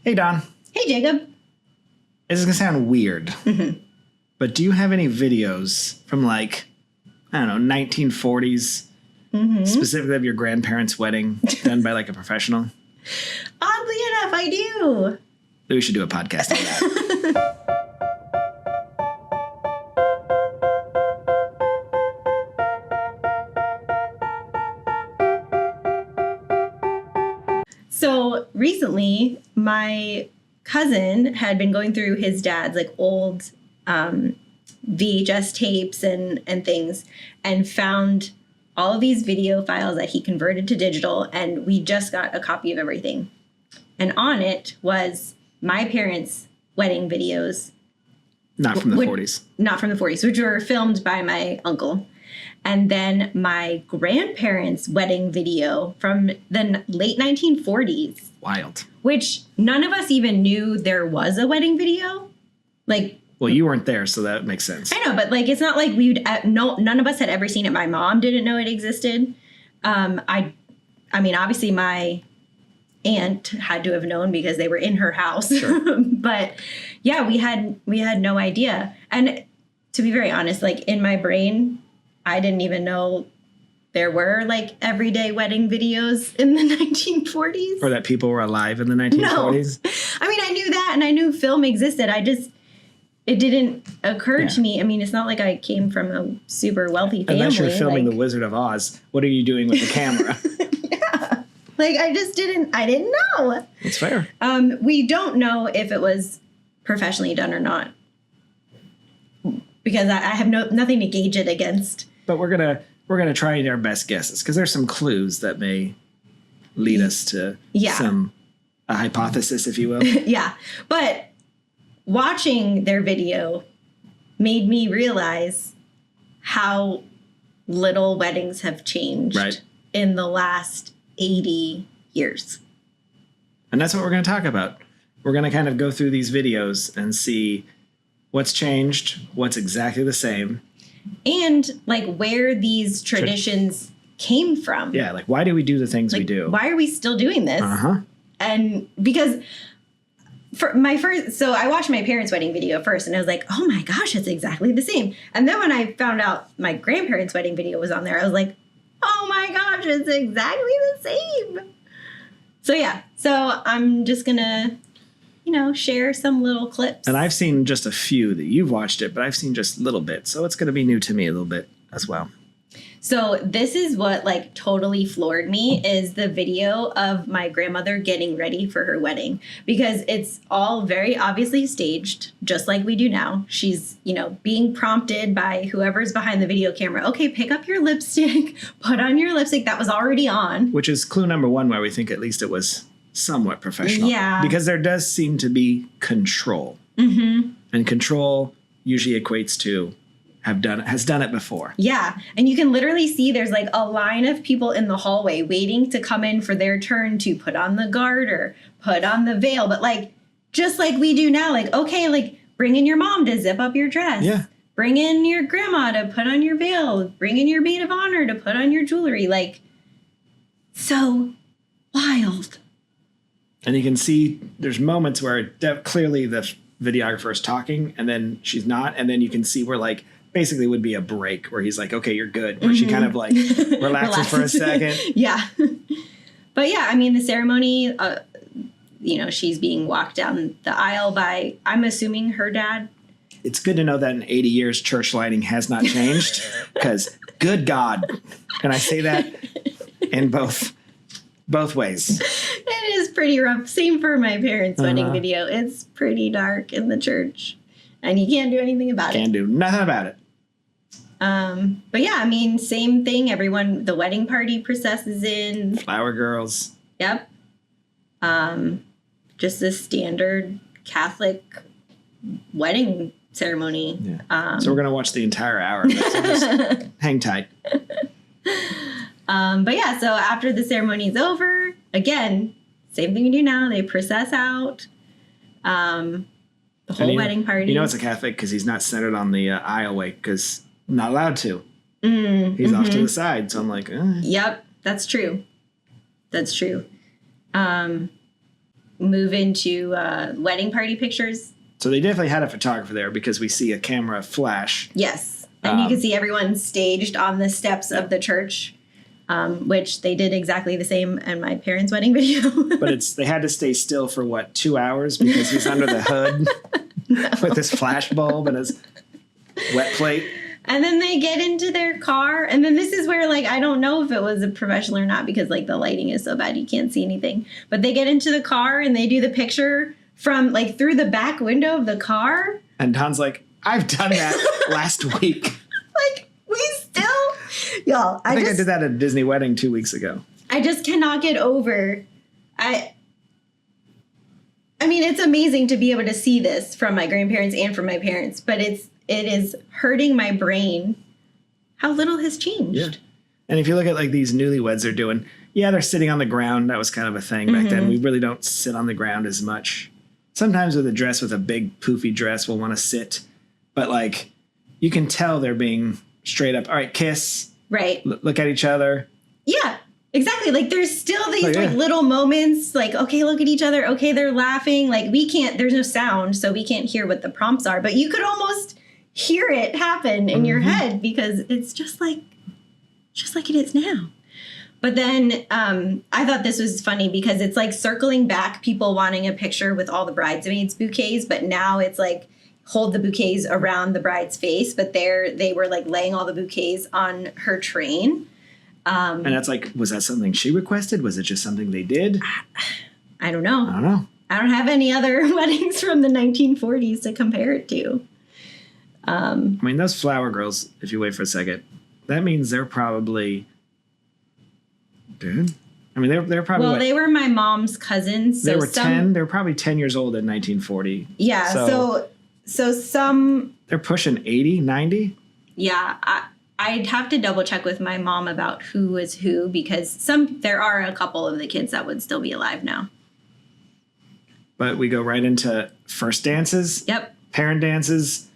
Hey, Don. Hey, Jacob. This is going to sound weird, but do you have any videos from like, I don't know, 1940s, specifically of your grandparents' wedding done by like a professional? Oddly enough, I do. We should do a podcast on that. So recently, my cousin had been going through his dad's like old VHS tapes and things and found all of these video files that he converted to digital, and we just got a copy of everything. And on it was my parents' wedding videos. Not from the 40s. Not from the 40s, which were filmed by my uncle. And then my grandparents' wedding video from the late 1940s. Wild. Which none of us even knew there was a wedding video. Like, well, you weren't there, so that makes sense. I know, but like, it's not like none of us had ever seen it. My mom didn't know it existed. I mean, obviously my aunt had to have known because they were in her house. Sure. But yeah, we had no idea. And to be very honest, like in my brain, I didn't even know there were like everyday wedding videos in the 1940s. Or that people were alive in the 1940s. No. I mean, I knew that and I knew film existed. It didn't occur to me. I mean, it's not like I came from a super wealthy family. Unless you're filming The Wizard of Oz, what are you doing with the camera? Yeah. Like, I didn't know. That's fair. We don't know if it was professionally done or not. Because I have nothing to gauge it against. But we're gonna try our best guesses because there's some clues that may lead us to a hypothesis, if you will. Yeah, but watching their video made me realize how little weddings have changed in the last 80 years. And that's what we're going to talk about. We're going to kind of go through these videos and see what's changed, what's exactly the same. And like where these traditions came from. Yeah, like why do we do the things like, we do? Why are we still doing this? And because for so I watched my parents' wedding video first and I was like, oh my gosh, it's exactly the same. And then when I found out my grandparents' wedding video was on there, I was like, oh my gosh, it's exactly the same. So yeah, so I'm just gonna share some little clips. And I've seen just a few that you've watched it, but I've seen just a little bit. So it's going to be new to me a little bit as well. So this is what like totally floored me is the video of my grandmother getting ready for her wedding, because it's all very obviously staged, just like we do now. She's, being prompted by whoever's behind the video camera. Okay, pick up your lipstick, put on your lipstick that was already on. Which is clue number one, why we think at least it was somewhat professional. Yeah. Because there does seem to be control. Mm-hmm. And control usually equates to has done it before. Yeah. And you can literally see there's like a line of people in the hallway waiting to come in for their turn to put on the garter, put on the veil. But like, just like we do now, like, okay, like bring in your mom to zip up your dress. Yeah. Bring in your grandma to put on your veil. Bring in your maid of honor to put on your jewelry. Like, so wild. And you can see there's moments where clearly the videographer is talking and then she's not. And then you can see where like basically would be a break where he's like, okay, you're good. Where she kind of like relaxes for a second. Yeah. But yeah, I mean, the ceremony, she's being walked down the aisle by, I'm assuming her dad. It's good to know that in 80 years, church lighting has not changed because good God. And I say that in both ways. It is pretty rough. Same for my parents' wedding video. It's pretty dark in the church. And you can't do anything about it. Can't do nothing about it. But yeah, I mean, same thing. Everyone, the wedding party processes in. Flower girls. Yep. Just the standard Catholic wedding ceremony. Yeah. So we're going to watch the entire hour of it. So just hang tight. But yeah, so after the ceremony is over, again, same thing we do now. They process out. The whole wedding party. You know it's a Catholic because he's not centered on the aisleway because not allowed to. He's off to the side. So I'm like, Yep, that's true. That's true. move into wedding party pictures. So they definitely had a photographer there because we see a camera flash. Yes. And you can see everyone staged on the steps of the church, which they did exactly the same in my parents' wedding video. But they had to stay still for, 2 hours because he's under the hood with his flash bulb and his wet plate. And then they get into their car. And then this is where, like, I don't know if it was a professional or not because, like, the lighting is so bad you can't see anything. But they get into the car and they do the picture from, like, through the back window of the car. And Don's like, I've done that last week. Like, we still... Y'all, I think I did that at a Disney wedding 2 weeks ago. I just cannot get over... I mean, it's amazing to be able to see this from my grandparents and from my parents, but it is hurting my brain how little has changed. Yeah. And if you look at, like, these newlyweds they're doing, they're sitting on the ground. That was kind of a thing back then. We really don't sit on the ground as much. Sometimes with a dress, with a big poofy dress, we'll want to sit. But, like, you can tell they're being straight up, all right, kiss. Right. Look at each other. Yeah, exactly. Like, there's still these like little moments, like, okay, look at each other. Okay, they're laughing. Like, there's no sound, so we can't hear what the prompts are. But you could almost hear it happen in your head because it's just like it is now. But then I thought this was funny because it's like circling back, people wanting a picture with all the bridesmaids' bouquets, but now it's like hold the bouquets around the bride's face, but they were like laying all the bouquets on her train. And that's like, was that something she requested? Was it just something they did? I don't know. I don't know. I don't have any other weddings from the 1940s to compare it to. I mean, those flower girls, if you wait for a second, that means they're probably... Dude. I mean, they're probably... Well, they were my mom's cousins. So they were 10. They were probably 10 years old in 1940. Yeah, so some... They're pushing 80, 90? Yeah, I'd have to double check with my mom about who was who because there are a couple of the kids that would still be alive now. But we go right into first dances. Yep. Parent dances.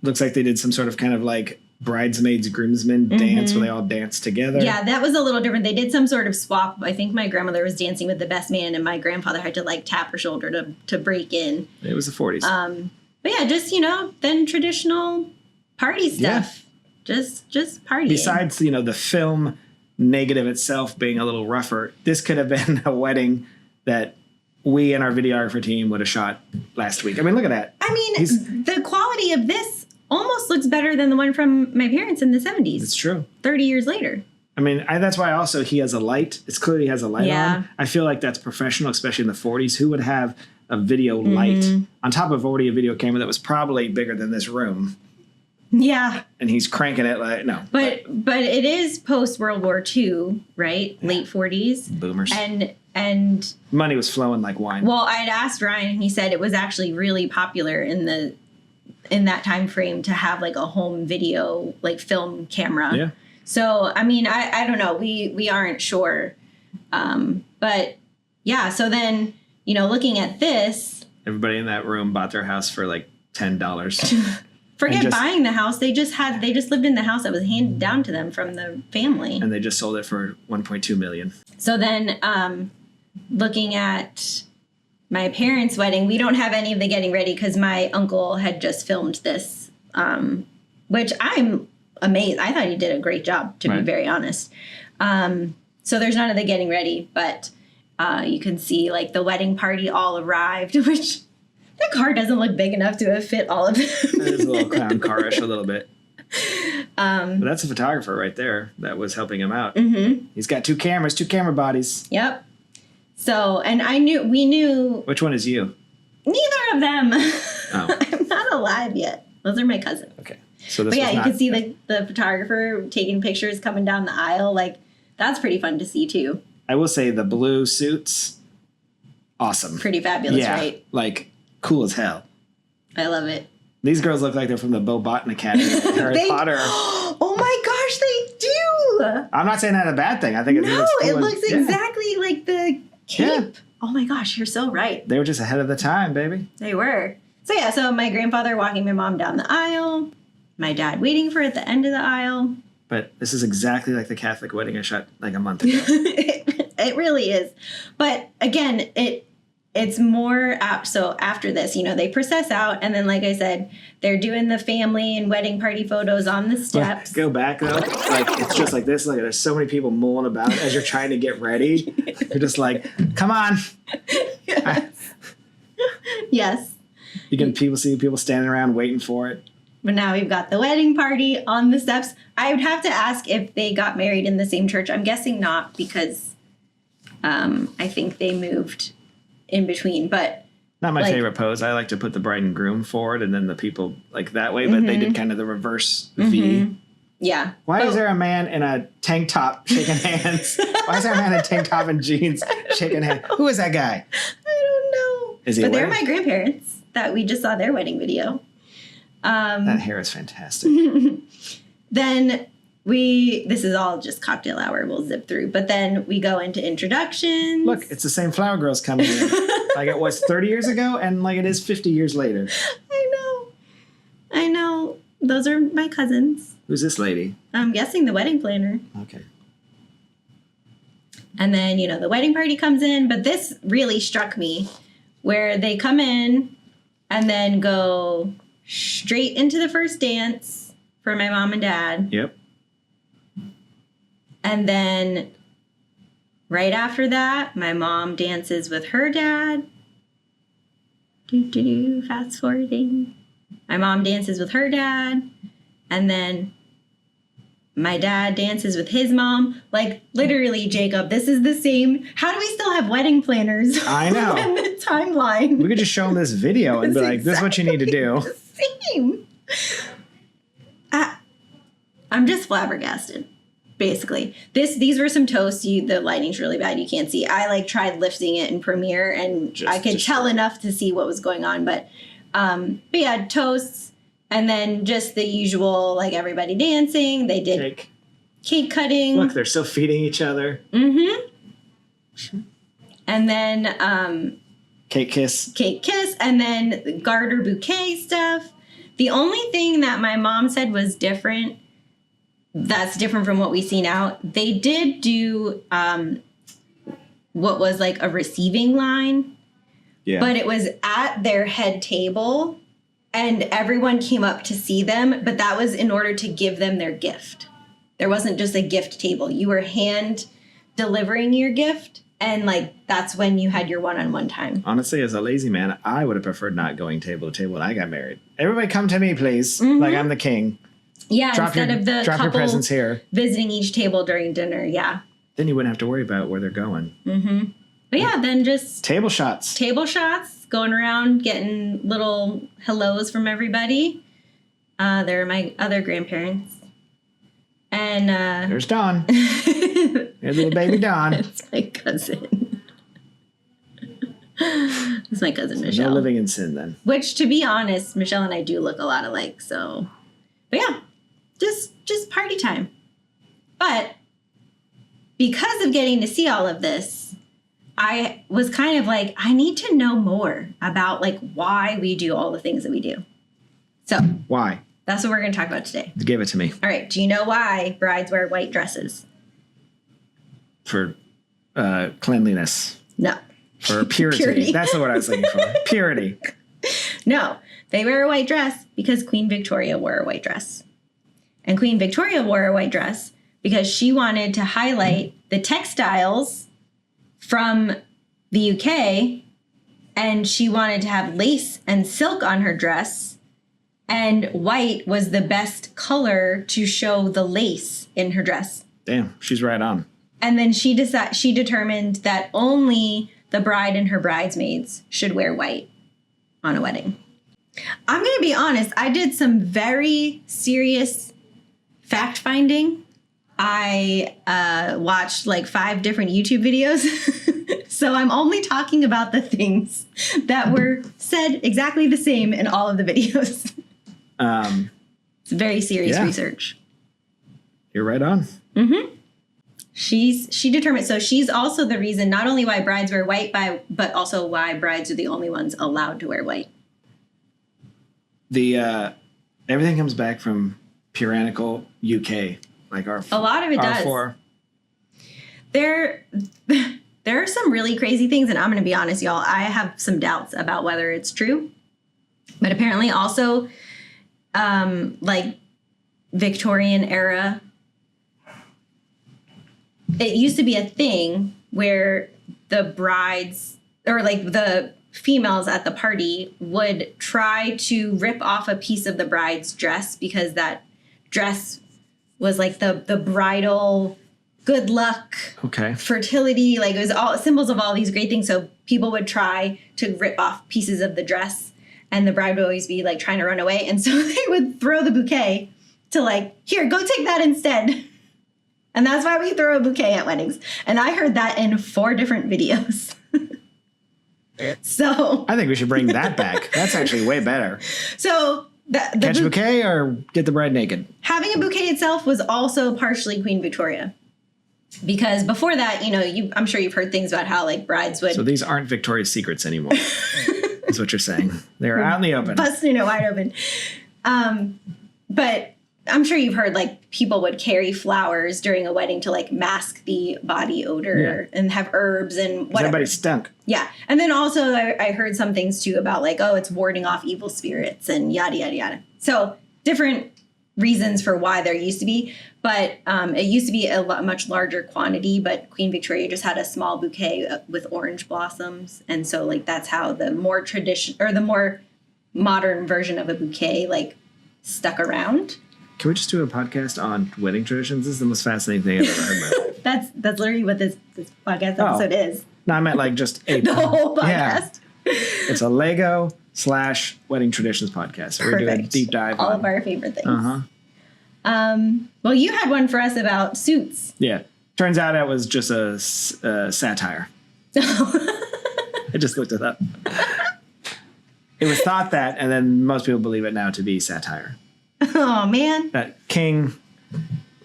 Looks like they did some sort of kind of like bridesmaids, groomsmen dance where they all dance together. Yeah, that was a little different. They did some sort of swap. I think my grandmother was dancing with the best man and my grandfather had to like tap her shoulder to break in. It was the 40s. But yeah, just, then traditional party stuff. Yeah. Just partying. Besides, the film negative itself being a little rougher, this could have been a wedding that we and our videographer team would have shot last week. I mean, look at that. I mean, the quality of this almost looks better than the one from my parents in the 70s. It's true. 30 years later. I mean, that's why also he has a light. It's clear he has a light on. I feel like that's professional, especially in the 40s. Who would have a video light on top of already a video camera that was probably bigger than this room? Yeah. And he's cranking it like, no. But it is post World War II, right? Yeah. Late 40s. Boomers. And money was flowing like wine. Well, I'd asked Ryan and he said it was actually really popular in that time frame to have like a home video, like film camera. Yeah. So, I mean, I don't know. We aren't sure. But yeah, so then, looking at this. Everybody in that room bought their house for like $10. Forget buying the house. They just lived in the house that was handed down to them from the family. And they just sold it for $1.2 million. So then, looking at my parents' wedding, we don't have any of the getting ready because my uncle had just filmed this, which I'm amazed. I thought he did a great job, to be very honest. So there's none of the getting ready, but you can see like the wedding party all arrived, which the car doesn't look big enough to have fit all of them. It is a little clown car-ish a little bit. But that's a photographer right there that was helping him out. Mm-hmm. He's got two camera bodies. Yep. So, and we knew. Which one is you? Neither of them. Oh. I'm not alive yet. Those are my cousins. Okay. So this but yeah, you can see the photographer taking pictures coming down the aisle. Like, that's pretty fun to see too. I will say the blue suits, awesome. Pretty fabulous, right? Like, cool as hell. I love it. These girls look like they're from the Bo Botton Academy. Harry Potter. Oh my gosh, they do. I'm not saying that a bad thing. I think it looks exactly like the cape. Yeah. Oh my gosh, you're so right. They were just ahead of the time, baby. They were. So my grandfather walking my mom down the aisle, my dad waiting for her at the end of the aisle. But this is exactly like the Catholic wedding I shot like a month ago. It really is. But again, it's more so after this, they process out, and then, like I said, they're doing the family and wedding party photos on the steps. Go back though, like it's just like this. Like there's so many people mulling about as you're trying to get ready. You're just like, come on. Yes. You can see people standing around waiting for it. But now we've got the wedding party on the steps. I would have to ask if they got married in the same church. I'm guessing not, because I think they moved in between. But not my favorite pose. I like to put the bride and groom forward and then the people like that way. But they did kind of the reverse V. Yeah. Why is there a man in a tank top shaking hands? Why is there a man in a tank top and jeans shaking hands? Who is that guy? I don't know. Is he But aware? they're my grandparents that we just saw their wedding video. That hair is fantastic. Then this is all just cocktail hour. We'll zip through. But then we go into introductions. Look, it's the same flower girls coming in. Like it was 30 years ago and like it is 50 years later. I know. Those are my cousins. Who's this lady? I'm guessing the wedding planner. Okay. And then, the wedding party comes in. But this really struck me, where they come in and then go straight into the first dance for my mom and dad. Yep. And then right after that, my mom dances with her dad. Fast forwarding. My mom dances with her dad. And then my dad dances with his mom. Like, literally, Jacob, this is the same. How do we still have wedding planners? I know. In the timeline. We could just show them this video and be like, this is what you need to do. Same. I'm just flabbergasted, basically. These were some toasts. The lighting's really bad. You can't see. I tried lifting it in Premiere, and I could tell enough to see what was going on. But yeah, toasts, and then just the usual, everybody dancing. They did cake cutting. Look, they're still feeding each other. Mm-hmm. And then cake kiss, and then the garter bouquet stuff. The only thing that my mom said was different, that's different from what we see now, they did do what was like a receiving line. Yeah. But it was at their head table and everyone came up to see them, but that was in order to give them their gift. There wasn't just a gift table. You were hand delivering your gift, and that's when you had your one-on-one time. Honestly, as a lazy man, I would have preferred not going table to table when I got married. Everybody come to me, please. Mm-hmm. Like I'm the king. Yeah, instead of the drop couple your presents here. Visiting each table during dinner, yeah. Then you wouldn't have to worry about where they're going. Mm-hmm. But yeah, then just... Table shots, going around, getting little hellos from everybody. They're my other grandparents. And there's Dawn. There's little baby Dawn. That's my cousin. That's my cousin Michelle. No living in sin then. Which, to be honest, Michelle and I do look a lot alike. So, but yeah, just party time. But because of getting to see all of this, I was kind of like, I need to know more about why we do all the things that we do. So why? That's what we're going to talk about today. Give it to me. All right. Do you know why brides wear white dresses? For cleanliness. No. For purity. That's the word I was looking for. Purity. No. They wear a white dress because Queen Victoria wore a white dress. And Queen Victoria wore a white dress because she wanted to highlight the textiles from the UK, and she wanted to have lace and silk on her dress. And white was the best color to show the lace in her dress. Damn, she's right on. And then she determined that only the bride and her bridesmaids should wear white on a wedding. I'm going to be honest. I did some very serious fact finding. I watched 5 different YouTube videos. So I'm only talking about the things that were said exactly the same in all of the videos. It's very serious research. You're right on. Mm-hmm. She determined, so she's also the reason not only why brides wear white, but also why brides are the only ones allowed to wear white. The everything comes back from Puritanical UK, a lot of it does. There are some really crazy things, and I'm going to be honest, y'all. I have some doubts about whether it's true. But apparently also, like Victorian era, it used to be a thing where the brides or like the females at the party would try to rip off a piece of the bride's dress because that dress was like the bridal good luck, Okay. fertility, like it was all symbols of all these great things. So people would try to rip off pieces of the dress, and the bride would always be like trying to run away. And so they would throw the bouquet to like, here, go take that instead. And that's why we throw a bouquet at weddings. And I heard that in 4 different videos. So I think we should bring that back. That's actually way better. so Catch a bouquet or get the bride naked. having a bouquet itself was also partially Queen Victoria. Because before that, you know, I'm sure you've heard things about how like brides would So these aren't Victoria's Secrets anymore. That's what you're saying. They're out in the open. busting it wide open. But I'm sure you've heard like people would carry flowers during a wedding to like mask the body odor and have herbs and whatever. Everybody stunk. Yeah. And then also I heard some things too about like, oh, it's warding off evil spirits and yada, yada, yada. So different reasons for why there used to be. But it used to be a much larger quantity. But Queen Victoria just had a small bouquet with orange blossoms. And so like that's how the more tradition or the more modern version of a bouquet like stuck around. Can we just do a podcast on wedding traditions? This is the most fascinating thing I've ever heard about. That's literally what this podcast episode is. No, I meant like just a The whole podcast. Yeah. It's a Lego/wedding traditions podcast. We're doing a Perfect. deep dive All on of our favorite things. Uh-huh. Well, you had one for us about suits. Yeah. Turns out that was just a satire. I just looked it up. It was thought that, and then most people believe it now to be satire. Oh, man. That King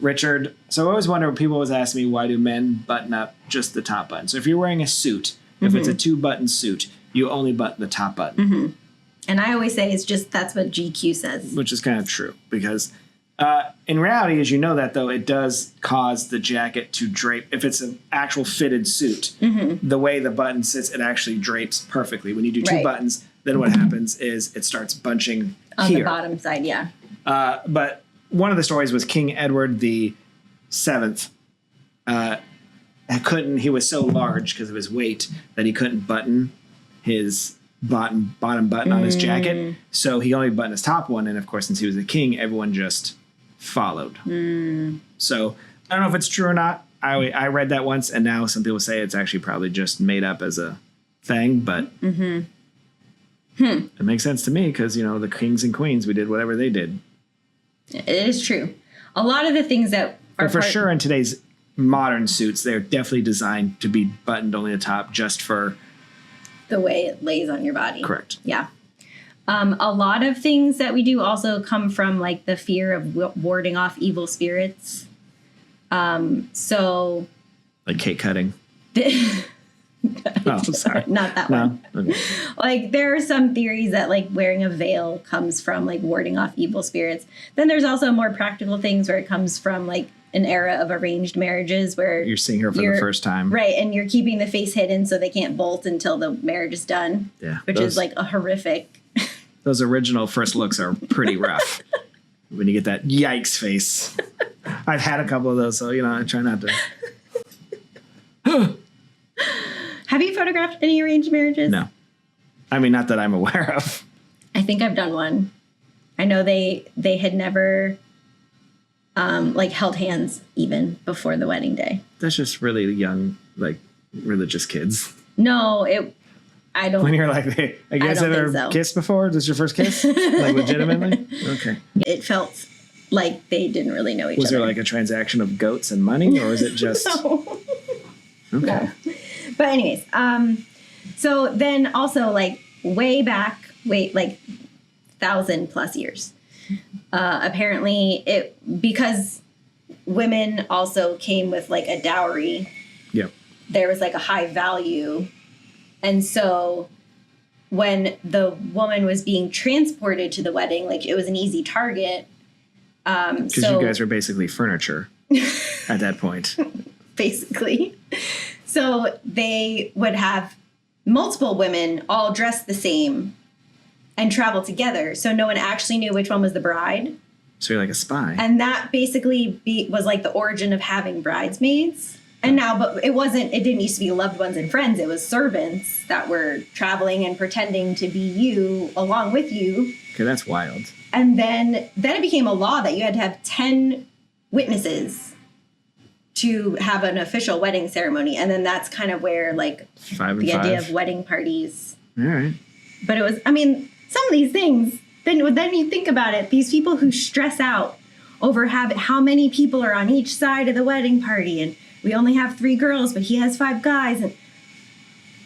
Richard. So I always wonder when people always ask me, why do men button up just the top button? So if you're wearing a suit, if it's a 2-button suit, you only button the top button. And I always say it's just that's what GQ says. Which is kind of true because in reality, as you know that though, it does cause the jacket to drape. If it's an actual fitted suit, the way the button sits, it actually drapes perfectly. When you do 2 Right. buttons, then what happens is it starts bunching On here. the bottom side, yeah. But one of the stories was King Edward the Seventh. He was so large because of his weight that he couldn't button his bottom button on his jacket. So he only buttoned his top one. And of course, since he was a king, everyone just followed. So I don't know if it's true or not. I read that once, and now some people say it's actually probably just made up as a thing. But it makes sense to me because, you know, the kings and queens, we did whatever they did. It is true. A lot of the things that are But for sure, in today's modern suits, they're definitely designed to be buttoned only the top just for... the way it lays on your body. Correct. Yeah. A lot of things that we do also come from like the fear of warding off evil spirits. So Like cake cutting. Oh, sorry. not that No. one. Okay. Like there are some theories that like wearing a veil comes from like warding off evil spirits. Then there's also more practical things where it comes from like an era of arranged marriages where You're seeing her for the first time. Right, and you're keeping the face hidden so they can't bolt until the marriage is done. Yeah. Which is like a horrific. Those original first looks are pretty rough. When you get that yikes face. I've had a couple of those, so, you know, I try not to. Have you photographed any arranged marriages? No. I mean, not that I'm aware of. I think I've done one. I know they had never like held hands even before the wedding day. That's just really young, like, religious kids. No, I don't. When you're like, hey, I guess don't I've think ever so. kissed before? This is your first kiss? Like, legitimately? Okay. It felt like they didn't really know each Was other. there like a transaction of goats and money, or was it just... No. Okay. No. But anyways, so then also like way back, like 1,000+ years, apparently because women also came with like a dowry, Yep. there was like a high value. And so when the woman was being transported to the wedding, like it was an easy target. Because you guys were basically furniture at that point. Basically. So they would have multiple women all dressed the same and travel together. So no one actually knew which one was the bride. So you're like a spy. And that basically was like the origin of having bridesmaids. And now, but it didn't used to be loved ones and friends. It was servants that were traveling and pretending to be you along with you. Okay, that's wild. And then it became a law that you had to have 10 witnesses to have an official wedding ceremony. And then that's kind of where like 5 and the 5. idea of wedding parties. All right. But it was, I mean, some of these things, then you think about it, these people who stress out over how many people are on each side of the wedding party, and we only have 3 girls, but he has 5 guys, and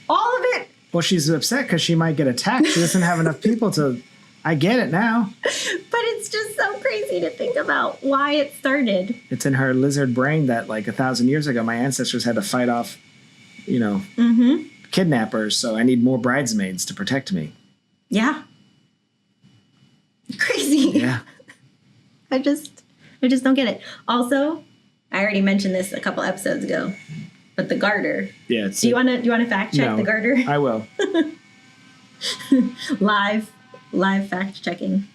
all of it. Well, she's upset because she might get attacked. She doesn't have enough people to. I get it now. But it's just so crazy to think about why it started. It's in her lizard brain that like 1,000 years ago, my ancestors had to fight off, kidnappers. So I need more bridesmaids to protect me. Yeah. Crazy. Yeah. I just don't get it. Also, I already mentioned this a couple episodes ago, but the garter. Yeah. Do you want to fact check the garter? I will. Live fact checking.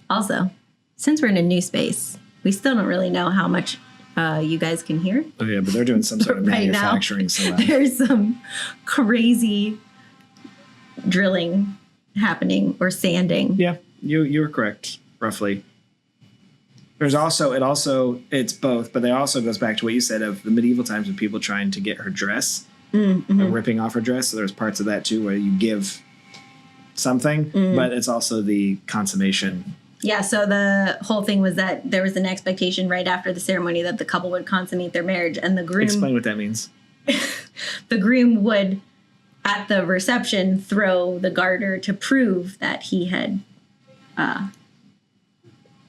Also, since we're in a new space, we still don't really know how much you guys can hear. Oh yeah, but they're doing some sort of Right manufacturing. now, there's some crazy drilling happening or sanding. Yeah, you were correct, roughly. There's it's both, but it also goes back to what you said of the medieval times when people trying to get her dress, ripping off her dress. So there's parts of that too where you give something, but it's also the consummation. Yeah, so the whole thing was that there was an expectation right after the ceremony that the couple would consummate their marriage, and the groom. Explain what that means. The groom would, at the reception, throw the garter to prove that he had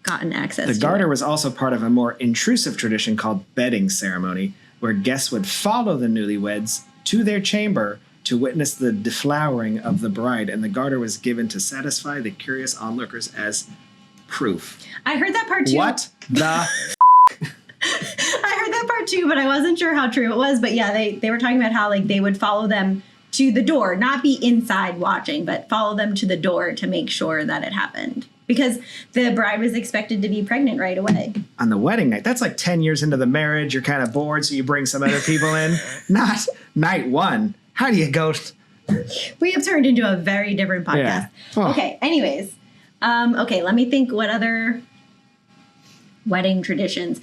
gotten access. The garter was also part of a more intrusive tradition called bedding ceremony, where guests would follow the newlyweds to their chamber to witness the deflowering of the bride, and the garter was given to satisfy the curious onlookers as proof. I heard that part too. What the I heard that part too, but I wasn't sure how true it was. But yeah, they were talking about how like they would follow them to the door, not be inside watching, but follow them to the door to make sure that it happened. Because the bride was expected to be pregnant right away. On the wedding night, that's like 10 years into the marriage. You're kind of bored, so you bring some other people in. Not night one. How do you go? We have turned into a very different podcast. Yeah. Oh. Okay, anyways. Okay, let me think what other wedding traditions.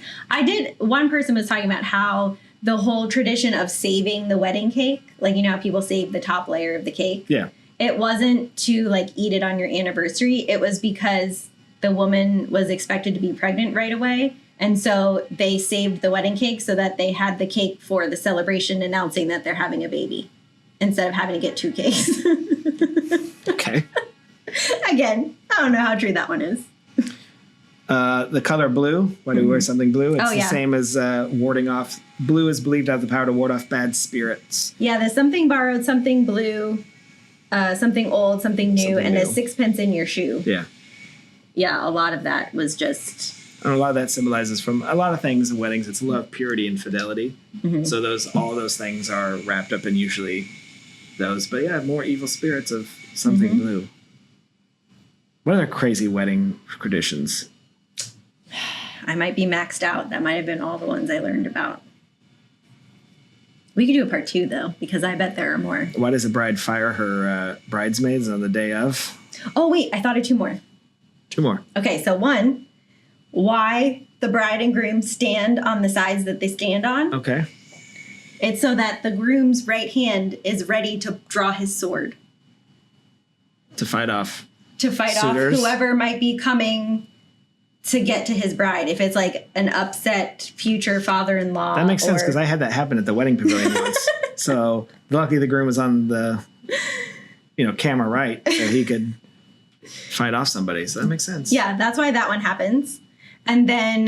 One person was talking about how the whole tradition of saving the wedding cake, like, you know how people save the top layer of the cake? Yeah. It wasn't to like eat it on your anniversary. It was because the woman was expected to be pregnant right away. And so they saved the wedding cake so that they had the cake for the celebration announcing that they're having a baby instead of having to get 2 cakes. Okay. Again, I don't know how true that one is. The color blue. Why do we wear something blue? It's the same as warding off. Blue is believed to have the power to ward off bad spirits. Yeah, there's something borrowed, something blue, something old, something new, and a 6-pence in your shoe. Yeah. Yeah, a lot of that was just... And a lot of that symbolizes from a lot of things in weddings. It's love, purity, and fidelity. Mm-hmm. So all those things are wrapped up in usually those. But yeah, more evil spirits of something blue. What other crazy wedding traditions? I might be maxed out. That might have been all the ones I learned about. We could do a part 2, though, because I bet there are more. Why does a bride fire her bridesmaids on the day of? Oh, wait. I thought of 2 more. 2 more. Okay, so 1, why the bride and groom stand on the sides that they stand on. Okay. It's so that the groom's right hand is ready to draw his sword. To fight off Suitors. Whoever might be coming to get to his bride. If it's like an upset future father-in-law. That makes sense because I had that happen at the wedding pavilion once. So luckily the groom was on the, camera right, so he could fight off somebody. So that makes sense. Yeah, that's why that one happens. And then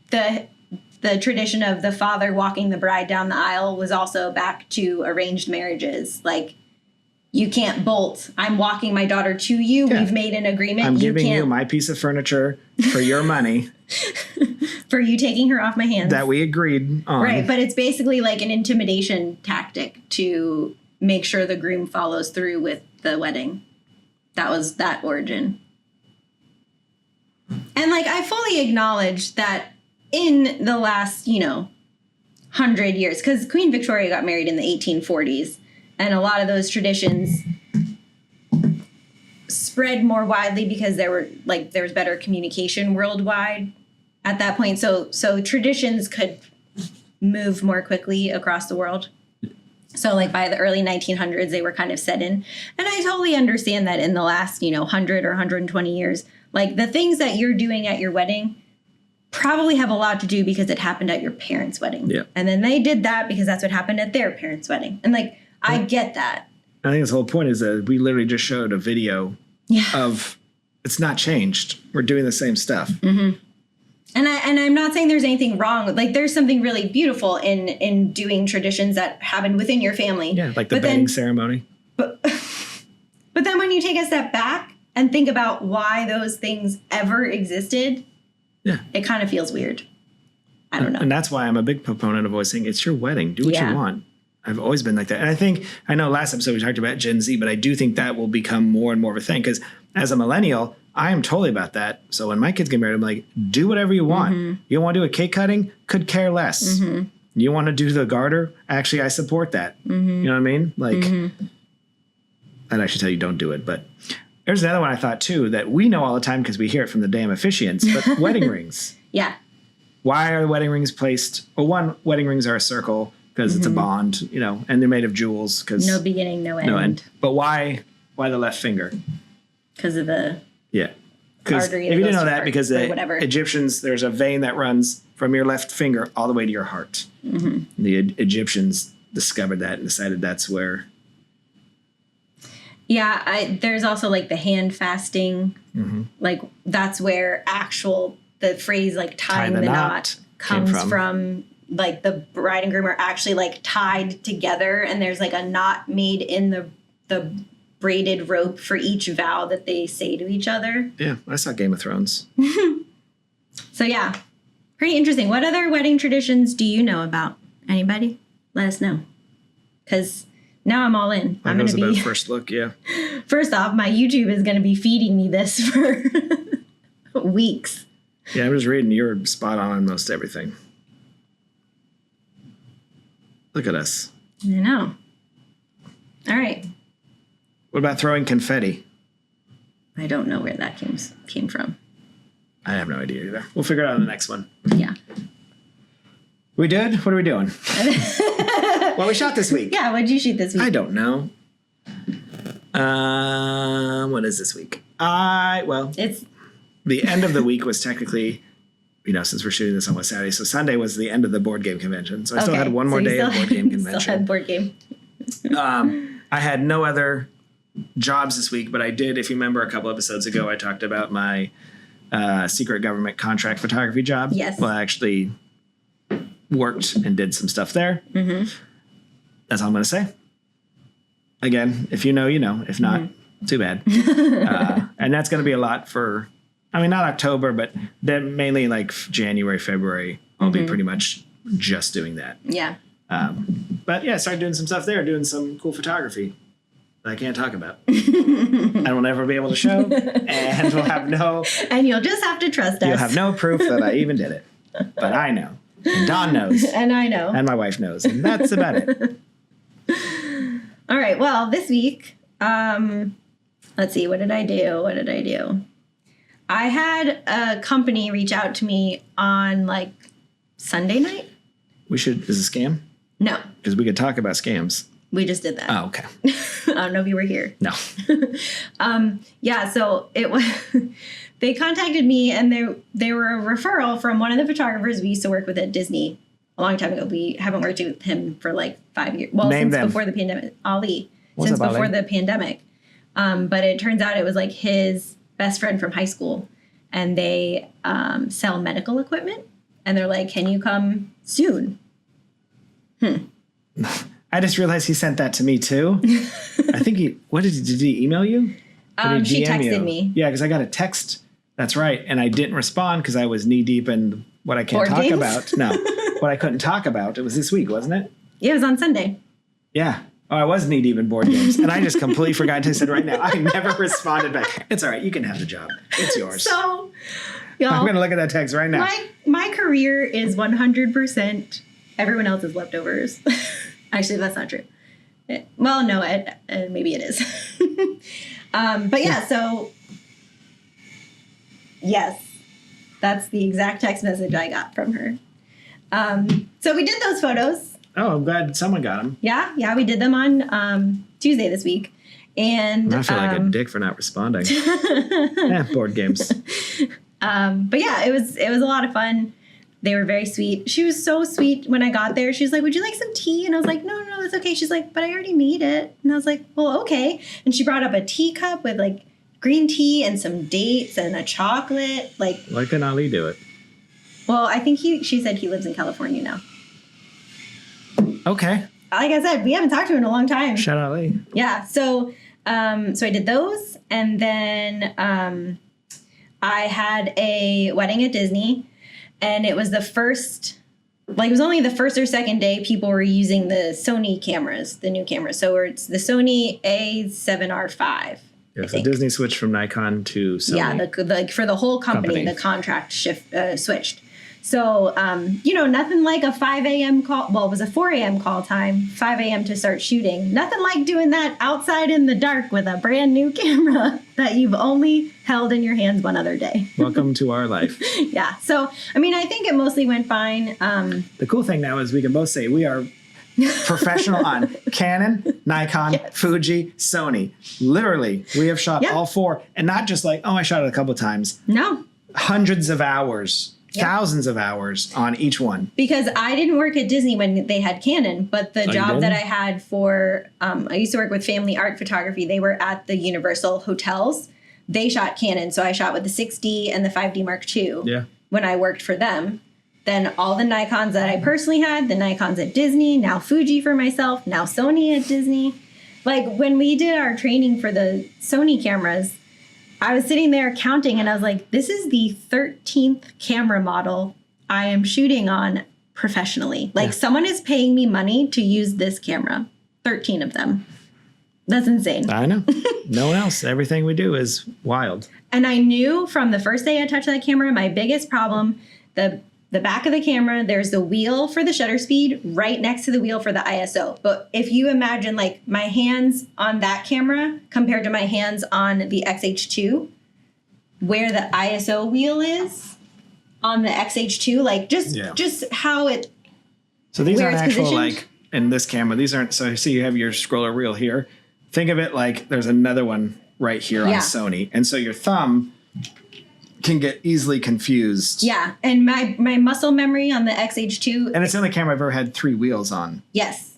the tradition of the father walking the bride down the aisle was also back to arranged marriages. Like you can't bolt. I'm walking my daughter to you. Yeah. We've made an agreement. I'm giving you can't, my piece of furniture for your money for you taking her off my hands. that we agreed on. Right, but it's basically like an intimidation tactic to make sure the groom follows through with the wedding. That was that origin. And like I fully acknowledge that in the last, 100 years, because Queen Victoria got married in the 1840s, and a lot of those traditions spread more widely because there was better communication worldwide at that point. So traditions could move more quickly across the world. So like by the early 1900s, they were kind of set in. And I totally understand that in the last, 100 or 120 years, like the things that you're doing at your wedding probably have a lot to do because it happened at your parents' wedding. Yeah. And then they did that because that's what happened at their parents' wedding. And like, I get that. I think the whole point is that we literally just showed a video of it's not changed. We're doing the same stuff. Mm-hmm. And I'm not saying there's anything wrong. Like there's something really beautiful in doing traditions that happen within your family. Yeah, like the bedding ceremony. But then when you take a step back and think about why those things ever existed, it kind of feels weird. I don't know. And that's why I'm a big proponent of always saying it's your wedding. Do what you want. I've always been like that. And I know last episode we talked about Gen Z, but I do think that will become more and more of a thing because as a millennial, I am totally about that. So when my kids get married, I'm like, do whatever you want. Mm-hmm. You want to do a cake cutting? Could care less. Mm-hmm. You want to do the garter? Actually, I support that. Mm-hmm. You know what I mean? Like, I'd actually tell you don't do it. But there's another one I thought too that we know all the time because we hear it from the damn officiants, but wedding rings. Yeah. Why are wedding rings placed? Well, one, wedding rings are a circle because it's a bond, and they're made of jewels. Cause No beginning, no end. no end. But why the left finger? Because of the Yeah. Because if artery you that didn't goes know to that, heart because or the whatever. Egyptians, there's a vein that runs from your left finger all the way to your heart. Mm-hmm. The Egyptians discovered that and decided that's where. Yeah, there's also like the hand fasting. Mm-hmm. Like that's where the phrase like tying the knot comes from. Like the bride and groom are actually like tied together, and there's like a knot made in the braided rope for each vow that they say to each other. Yeah, I saw Game of Thrones. So yeah, pretty interesting. What other wedding traditions do you know about? Anybody? Let us know. Because now I'm all in. I'm going to be first look. Yeah. First off, my YouTube is going to be feeding me this for weeks. Yeah, I'm just reading. You're spot on most everything. Look at us. I know. All right. What about throwing confetti? I don't know where that came from. I have no idea either. We'll figure it out on the next one. Yeah. We did? What are we doing? What we shot this week? Yeah, what did you shoot this week? I don't know. What is this week? It's the end of the week was technically, since we're shooting this on Saturday, so Sunday was the end of the board game convention. So I still had one more day of board game convention. Still had board game. I had no other jobs this week, but I did, if you remember a couple episodes ago, I talked about my secret government contract photography job. Yes. Well, I actually worked and did some stuff there. Mm-hmm. That's all I'm going to say. Again, if you know, you know. If not, too bad. And that's going to be a lot for, not October, but then mainly like January, February, I'll be pretty much just doing that. Yeah. But yeah, I started doing some stuff there, doing some cool photography that I can't talk about. I will never be able to show, and we'll have no... And you'll just have to trust us. You'll have no proof that I even did it. But I know. And Dawn knows. And I know. And my wife knows. And that's about it. All right. Well, this week, let's see. What did I do? I had a company reach out to me on like Sunday night. Is it a scam? No. Because we could talk about scams. We just did that. Oh, okay. I don't know if you were here. No. Yeah, so it was they contacted me, and they were a referral from one of the photographers we used to work with at Disney a long time ago. We haven't worked with him for like 5 years. Well, since before the pandemic. Ali. What's since up, before Ali? the pandemic. But it turns out it was like his best friend from high school, and they sell medical equipment, and they're like, "Can you come soon?" I just realized he sent that to me too. I think did he email you? Or did he She DM texted you? me. Yeah, because I got a text. That's right. And I didn't respond because I was knee deep in what I can't Board talk games? about. No, what I couldn't talk about. It was this week, wasn't it? Yeah, it was on Sunday. Yeah. Oh, I was knee deep in board games. And I just completely forgot to say right now. I never responded back. It's all right. You can have the job. It's yours. So, y'all, I'm going to look at that text right now. my career is 100% everyone else's leftovers. Actually, that's not true. Well, no, maybe it is. But yeah, so yes, that's the exact text message I got from her. So we did those photos. Oh, I'm glad someone got them. Yeah, we did them on Tuesday this week. And I feel like a dick for not responding. Board games. But yeah, it was a lot of fun. They were very sweet. She was so sweet when I got there. She was like, "Would you like some tea?" And I was like, "No, it's okay." She's like, "But I already made it." And I was like, "Well, okay." And she brought up a teacup with like green tea and some dates and a chocolate. Like, Why couldn't Ali do it? well, I think she said he lives in California now. Okay. Like I said, we haven't talked to him in a long time. Shout out Ali. Yeah. So I did those, and then I had a wedding at Disney, and it was the first, like it was only the first or second day people were using the Sony cameras, the new cameras. So it's the Sony A7R5. Yeah, so Disney switched from Nikon to Sony. Yeah, for the whole company. The contract switched. So, nothing like a 5 a.m. call. Well, it was a 4 a.m. call time, 5 a.m. to start shooting. Nothing like doing that outside in the dark with a brand new camera that you've only held in your hands one other day. Welcome to our life. Yeah. So, I mean, I think it mostly went fine. The cool thing now is we can both say we are professional on Canon, Nikon, Yes. Fuji, Sony. Literally, we have shot Yep. all four. And not just like, I shot it a couple times. No. Hundreds of hours. Yep. Thousands of hours on each one. Because I didn't work at Disney when they had Canon, but the you job didn't? that I had for, I used to work with Family Art Photography. They were at the Universal hotels. They shot Canon, so I shot with the 6D and the 5D Mark II Yeah. when I worked for them. Then all the Nikons that I personally had, the Nikons at Disney, now Fuji for myself, now Sony at Disney. Like when we did our training for the Sony cameras, I was sitting there counting and I was like, this is the 13th camera model I am shooting on professionally. Like someone is paying me money to use this camera. 13 of them. That's insane. I know. No one else. Everything we do is wild. And I knew from the first day I touched that camera, my biggest problem, the back of the camera, there's the wheel for the shutter speed right next to the wheel for the ISO. But if you imagine like my hands on that camera compared to my hands on the XH2, where the ISO wheel is on the XH2, like just how it. So these where aren't it's actual positioned. like in this camera. These aren't. So see, you have your scroller wheel here. Think of it like there's another one right here on Yeah. Sony, and so your thumb can get easily confused. Yeah, and my muscle memory on the XH2. And it's the only camera I've ever had three wheels on. Yes.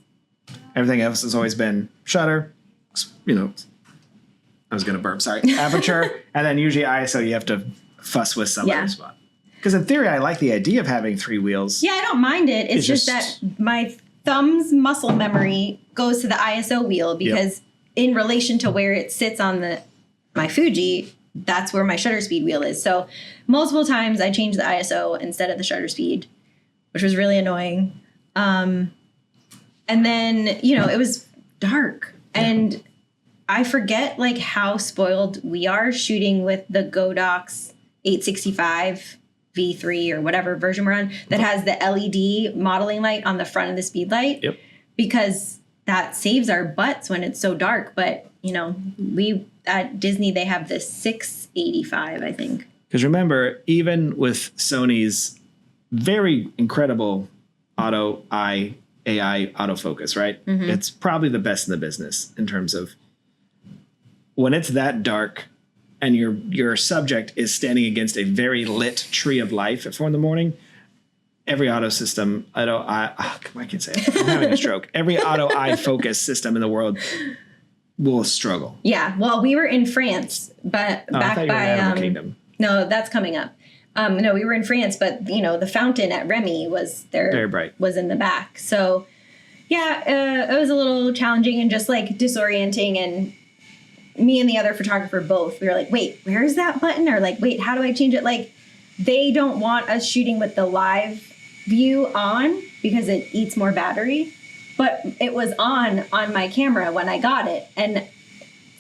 Everything else has always been shutter, I was going to burp, sorry, aperture, and then usually ISO you have to fuss with some other spot. Because in theory, I like the idea of having three wheels. Yeah, I don't mind it. It's just that my thumb's muscle memory goes to the ISO wheel because in relation to where it sits on my Fuji, that's where my shutter speed wheel is. So multiple times I changed the ISO instead of the shutter speed, which was really annoying. And then, it was dark. And I forget like how spoiled we are shooting with the Godox 865 V3 or whatever version we're on that has the LED modeling light on the front of the speed light. Yep. Because that saves our butts when it's so dark. But, we at Disney, they have the 685, I think. Because remember, even with Sony's very incredible AI autofocus, right? Mm-hmm. It's probably the best in the business in terms of when it's that dark and your subject is standing against a very lit tree of life at 4 a.m, every auto system, I can say it. I'm having a stroke. Every auto eye focus system in the world will struggle. Yeah. Well, we were in France, but back I thought you were in by Animal Kingdom. No, that's coming up. No, we were in France, but the fountain at Remy was there. Very bright. Was in the back. So, Yeah, it was a little challenging and just like disorienting, and me and the other photographer both, we were like, wait, where's that button? Or like, wait, how do I change it? Like, they don't want us shooting with the live view on because it eats more battery, but it was on my camera when I got it. And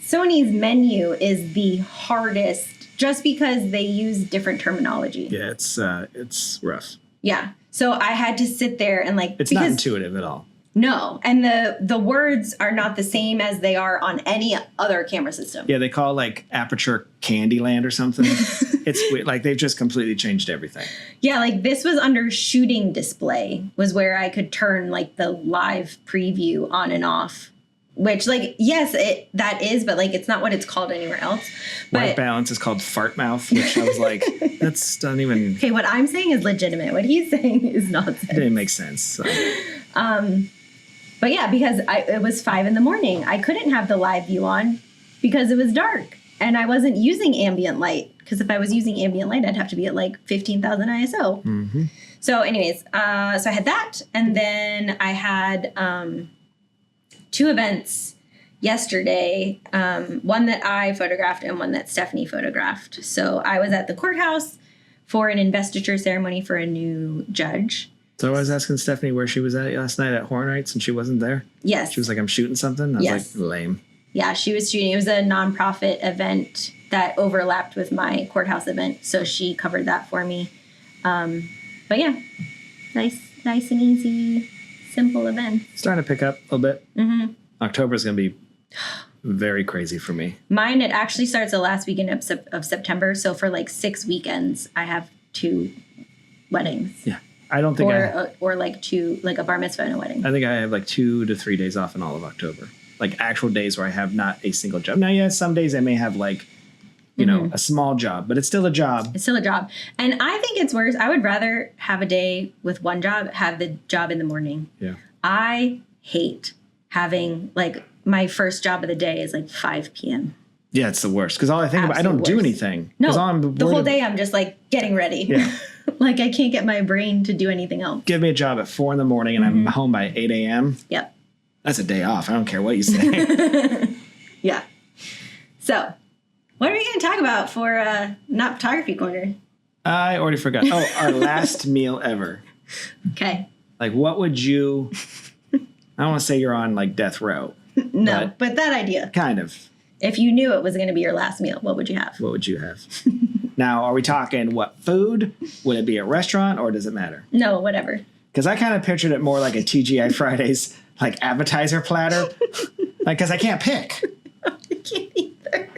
Sony's menu is the hardest just because they use different terminology. Yeah, it's rough. Yeah. So I had to sit there and like, It's not intuitive at all. No, and the words are not the same as they are on any other camera system. Yeah, they call it like Aperture Candyland or something. It's weird. Like they've just completely changed everything. Yeah, like this was under shooting display was where I could turn like the live preview on and off. Which like, yes, that is, but like it's not what it's called anywhere else. White balance is called fart mouth, which I was like, that's doesn't even. Okay, what I'm saying is legitimate. What he's saying is nonsense. It didn't make sense. So. But yeah, because it was 5 a.m. I couldn't have the live view on because it was dark and I wasn't using ambient light. Because if I was using ambient light, I'd have to be at like 15,000 ISO. Mm-hmm. So anyways, so I had that. And then I had 2 events yesterday. One that I photographed and one that Stephanie photographed. So I was at the courthouse for an investiture ceremony for a new judge. So I was asking Stephanie where she was at last night at Horror Nights, and she wasn't there. Yes. She was like, I'm shooting something. I was Yes. like, lame. Yeah, she was shooting. It was a nonprofit event that overlapped with my courthouse event, so she covered that for me. But yeah, nice and easy, simple event. Starting to pick up a little bit. Mm-hmm. October's going to be very crazy for me. Mine, it actually starts the last weekend of September, so for like 6 weekends, I have 2 weddings. Yeah. I don't think or like 2, like a bar mitzvah and a wedding. I think I have like 2 to 3 days off in all of October. Like actual days where I have not a single job. Now, yeah, some days I may have like, you know, a small job, but it's still a job. It's still a job. And I think it's worse. I would rather have a day with one job, have the job in the morning. Yeah. I hate having like my first job of the day is like 5 p.m. Yeah, it's the worst. Because all I think about, I don't do anything. No, I'm the whole day I'm just like getting ready. Yeah. Like I can't get my brain to do anything else. Give me a job at 4 a.m. and I'm home by 8 a.m. Yep. That's a day off. I don't care what you say. Yeah. So, what are we going to talk about for not photography corner? I already forgot. Oh, our last meal ever. Okay. Like, what would you? I don't want to say you're on like death row. No, but that idea. Kind of. If you knew it was going to be your last meal, what would you have? What would you have? Now, are we talking what food? Would it be a restaurant or does it matter? No, whatever. Because I kind of pictured it more like a TGI Fridays like appetizer platter. Like, because I can't pick. I can't either.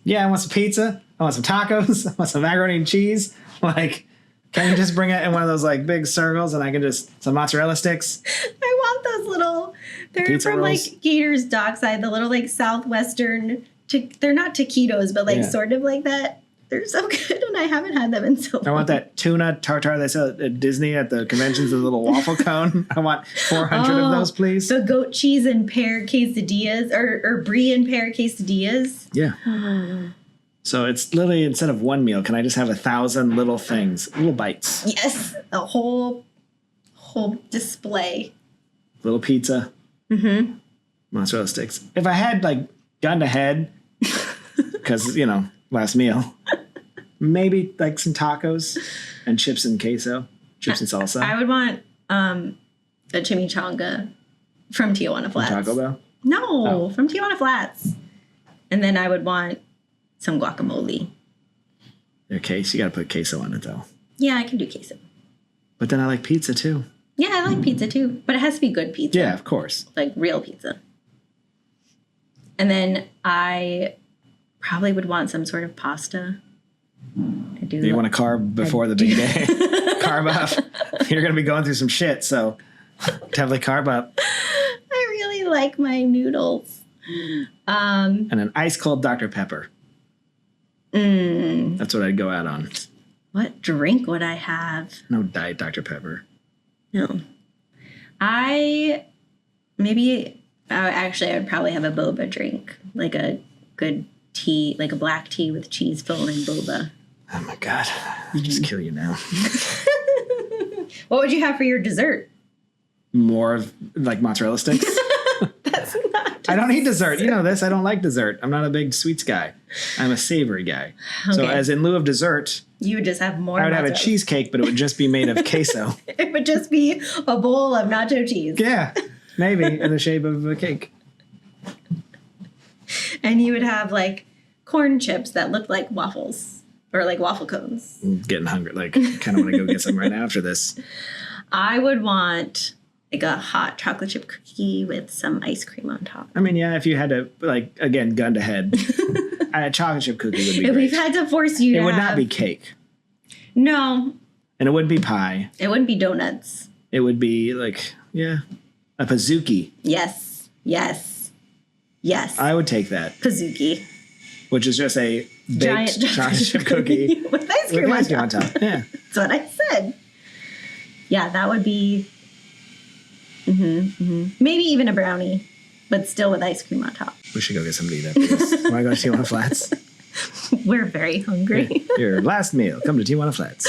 Yeah, I want some pizza. I want some tacos. I want some macaroni and cheese. Like, can you just bring it in one of those like big circles and I can just some mozzarella sticks? I want those little. They're Pizza from rolls? like Gators Dockside, the little like southwestern. They're not taquitos, but like sort of like that. They're so good, and I haven't had them in so long. I want that tuna tartare they sell at Disney at the conventions, the little waffle cone. I want 400 of those, please. The goat cheese and pear quesadillas, or brie and pear quesadillas. Yeah. So it's literally, instead of one meal, can I just have 1,000 little things, little bites? Yes, a whole display. Little pizza. Mm-hmm. Mozzarella sticks. If I had like gotten ahead, because, you know, last meal, maybe like some tacos and chips and queso, chips and salsa. I would want a chimichanga from Tijuana Flats. Taco Bell? No, from Tijuana Flats. And then I would want some guacamole. Your case, you got to put queso on it though. Yeah, I can do queso. But then I like pizza too. Yeah, I like pizza too, but it has to be good pizza. Yeah, of course. Like real pizza. And then I probably would want some sort of pasta. I do. You want to carb before the big day? Carb up. You're going to be going through some shit, so definitely carb up. I really like my noodles. And an ice cold Dr. Pepper. That's what I'd go out on. What drink would I have? No Diet Dr. Pepper. No. I would probably have a boba drink. Like a good tea, like a black tea with cheese filled in boba. Oh my God. I'll just kill you now. What would you have for your dessert? more of like mozzarella sticks. That's not. I don't eat dessert. You know this. I don't like dessert. I'm not a big sweets guy. I'm a savory guy. So Okay. as in lieu of dessert, You would just have more. I would have a mozzarella. cheesecake, but it would just be made of queso. It would just be a bowl of nacho cheese, Yeah, maybe in the shape of a cake. and you would have like corn chips that looked like waffles or like waffle cones. I'm getting hungry. Like, kind of want to go get some right now after this. I would want like a hot chocolate chip cookie with some ice cream on top. I mean, yeah, if you had to, like, again, gun to head, a chocolate chip cookie would be If great. we've had to force you to It would not have- be cake, No, and it wouldn't be pie. it wouldn't be donuts. It would be like, yeah, a pizookie. Yes. I would take that, Pizookie. which is just a baked Giant chocolate chip cookie with ice with cream ice cream on on top. top. Yeah. That's what I said. Yeah, that would be. Maybe even a brownie, but still with ice cream on top. We should go get something to eat after this. Want to go to Tijuana Flats? We're very hungry. Your last meal. Come to Tijuana Flats.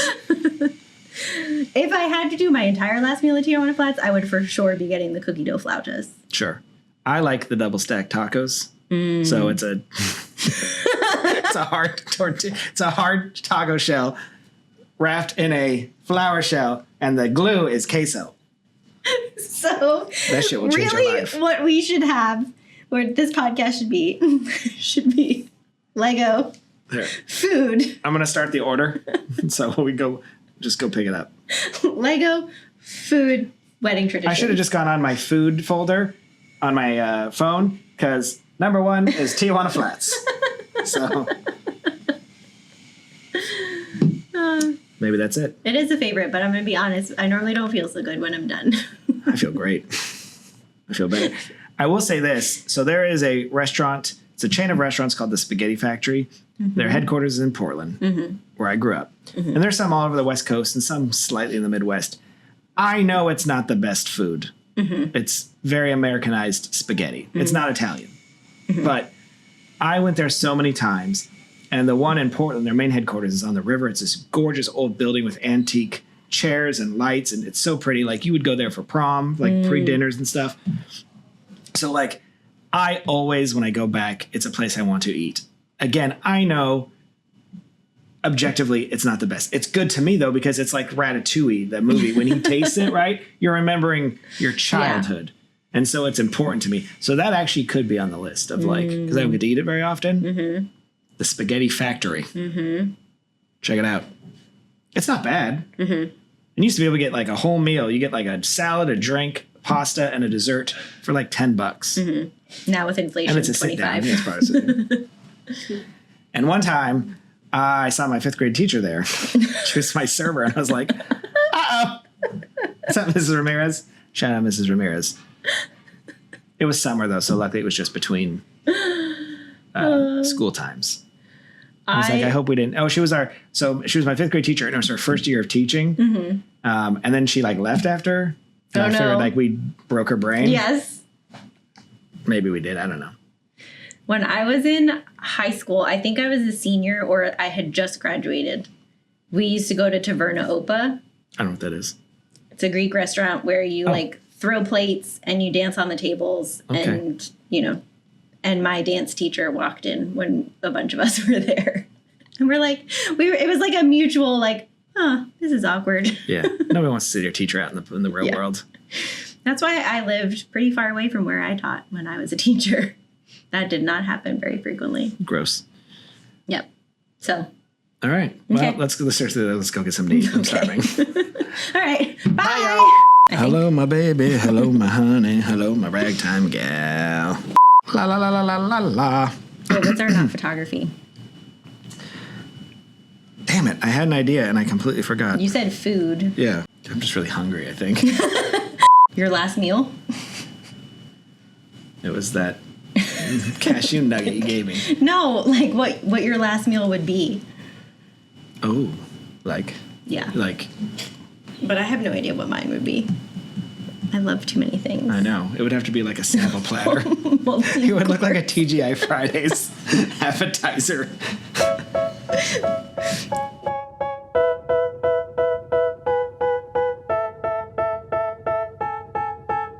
If I had to do my entire last meal at Tijuana Flats, I would for sure be getting the cookie dough flautas. Sure. I like the double stacked tacos. So it's a it's a hard it's a hard taco shell wrapped in a flour shell, and the glue is queso. So That shit will change your really, life. what we should have, what this podcast should be Lego There. food, I'm gonna start the order. So we go just go pick it up. Lego food wedding tradition. I should have just gone on my food folder on my phone, because number 1 is Tijuana Flats. So maybe that's it. It is a favorite, but I'm going to be honest. I normally don't feel so good when I'm done. I feel great. I feel better. I will say this. So there is a restaurant. It's a chain of restaurants called the Spaghetti Factory. Their headquarters is in Portland, where I grew up. And there's some all over the West Coast and some slightly in the Midwest. I know it's not the best food. It's very Americanized spaghetti. It's not Italian. But I went there so many times. And the one in Portland, their main headquarters is on the river. It's this gorgeous old building with antique chairs and lights. And it's so pretty. Like, you would go there for prom, like pre-dinners and stuff. So, like, I always, when I go back, it's a place I want to eat. Again, I know objectively it's not the best. It's good to me, though, because it's like Ratatouille, the movie. When you taste it, right, you're remembering your childhood. And so it's important to me. So that actually could be on the list of, like, because I don't get to eat it very often. The Spaghetti Factory. Check it out. It's not bad. And you used to be able to get like a whole meal. You get like a salad, a drink, pasta, and a dessert for like $10. Now with inflation, And it's a sit down. 25. Yeah, it's probably a sit down. And one time, I saw my 5th grade teacher there. She was my server, and I was like, "Uh-oh." Is that Mrs. Ramirez? Shout out Mrs. Ramirez. It was summer, though, so luckily it was just between school times. I was like, I hope we didn't. Oh, she was my 5th grade teacher, and it was her first year of teaching. And then she like left after. And I figured like we broke her brain. Yes. Maybe we did. I don't know. When I was in high school, I think I was a senior or I had just graduated. We used to go to Taverna Opa. I don't know what that is. It's a Greek restaurant where you like throw plates and you dance on the tables. Okay. And, and my dance teacher walked in when a bunch of us were there. And we're like, it was like a mutual, like, this is awkward. Yeah. Nobody wants to see their teacher out in the real world. That's why I lived pretty far away from where I taught when I was a teacher. That did not happen very frequently. Gross. Yep. So. All right. Well, Okay. let's go get some to eat. I'm starving. All right. Bye. Bye, hello, my baby. Hello, my honey. Hello, my ragtime gal. La la la la la la la. Wait, what's our not photography? Damn it. I had an idea and I completely forgot. You said food. Yeah. I'm just really hungry, I think. Your last meal? It was that cashew nugget you gave me. No, like what your last meal would be. Oh, like, Yeah. but I have no idea what mine would be. I love too many things. I know. It would have to be like a sample platter. It would look like a TGI Fridays appetizer.